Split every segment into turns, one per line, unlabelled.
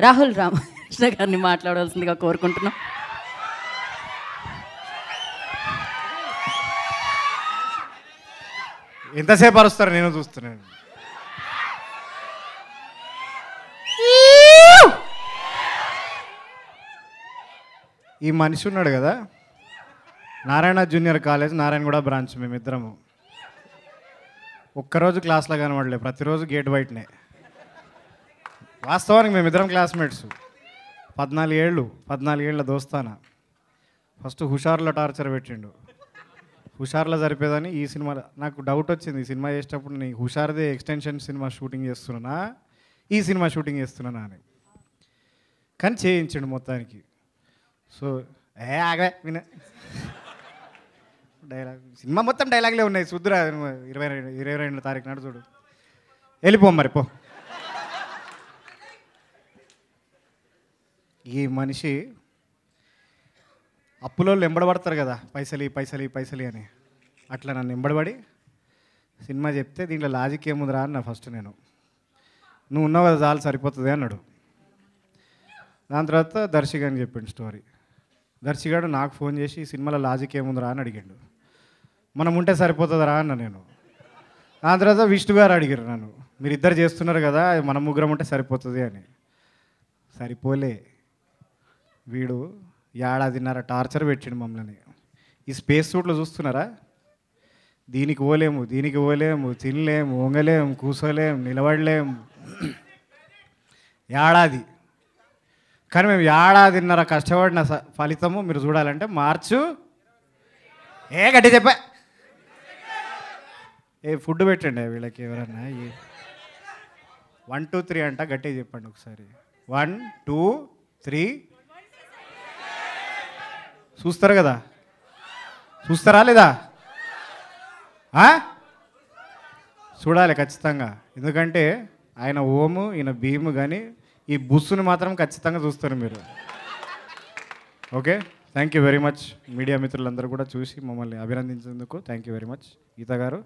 రాహుల్ రామకృష్ణ గారిని మాట్లాడవలసిందిగా కోరుకుంటున్నాం.
ఎంతసేపు అరుస్తారు నేను చూస్తున్నాను. ఈ మనిషి ఉన్నాడు కదా, Narayana junior college Narayanguda branch, మేమిద్దరము ఒక్కరోజు క్లాస్లో కనబడలే, ప్రతిరోజు గేట్ బయటనే. వాస్తవానికి మేమిద్దరం క్లాస్మేట్స్, 14 ఏళ్ళ దోస్తాన. ఫస్ట్ హుషార్లో టార్చర్ పెట్టిండు, హుషార్లో సరిపోదని ఈ సినిమా నాకు డౌట్ వచ్చింది. ఈ సినిమా చేసేటప్పుడు నీ హుషార్దే ఎక్స్టెన్షన్ సినిమా షూటింగ్ చేస్తున్నానా, ఈ సినిమా షూటింగ్ చేస్తున్నానా అని. కానీ చేయించిండు మొత్తానికి. సో ఆగా విన డైలాగ్ సినిమా మొత్తం డైలాగ్లే ఉన్నాయి. చూద్దురా 22 తారీఖు నాడు చూడు. వెళ్ళిపో మరి పో. ఈ మనిషి అప్పులో ఎంబడబడతారు కదా, పైసలి అని. అట్లా నన్ను ఎంబడబడి సినిమా చెప్తే దీంట్లో లాజిక్ ఏముందిరా అన్న. ఫస్ట్ నేను నువ్వు ఉన్నావు కదా చాలు సరిపోతుంది అన్నాడు. దాని తర్వాత దర్శిగాని చెప్పిండు స్టోరీ. దర్శిగాడు నాకు ఫోన్ చేసి ఈ సినిమాలో లాజిక్ ఏముందిరా అని అడిగాడు. మనం ఉంటే సరిపోతుందిరా అన్న నేను. దాని తర్వాత విష్ణు గారు అడిగారు నన్ను, మీరిద్దరు చేస్తున్నారు కదా మనం ముగ్గురం ఉంటే సరిపోతుంది అని. సరిపోలే. వీడు 1.5 టార్చర్ పెట్టిండు మమ్మల్ని. ఈ స్పేస్ సూట్లో చూస్తున్నారా, దీనికి పోలేము తినలేము, వంగలేము, కూర్చోలేము, నిలబడలేము. ఏడాది. కానీ మేము 1.5 కష్టపడిన ఫలితము మీరు చూడాలంటే మార్చు గట్టి చెప్పా. ఫుడ్ పెట్టండి వీళ్ళకి ఎవరన్నా. 1 2 3 అంట, గట్టిగా చెప్పండి ఒకసారి. 1 2 3. చూస్తారు కదా, చూస్తారా లేదా? చూడాలి ఖచ్చితంగా. ఎందుకంటే ఆయన ఓము ఈయన భీము, కానీ ఈ బుస్సుని మాత్రం ఖచ్చితంగా చూస్తారు మీరు. Okay, thank you very much. Media మిత్రులందరూ కూడా చూసి మమ్మల్ని అభినందించేందుకు థ్యాంక్ యూ వెరీ మచ్. గీత గారు,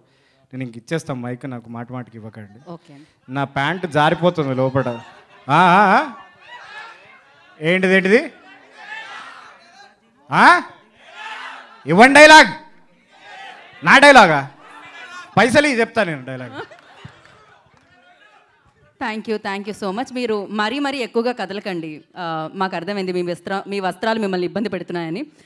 నేను ఇంక ఇచ్చేస్తాను మైక్, నాకు మాటికి ఇవ్వకండి. నా ప్యాంటు జారిపోతుంది లోపల. ఏంటిది ఇవ్వండి డైలాగ్. నా డైలాగా? పైసలు చెప్తా నేను dialogue.
Thank you so much. మీరు మరీ ఎక్కువగా కదలకండి. మాకు అర్థమైంది మీ వస్త్రాలు మిమ్మల్ని ఇబ్బంది పెడుతున్నాయని.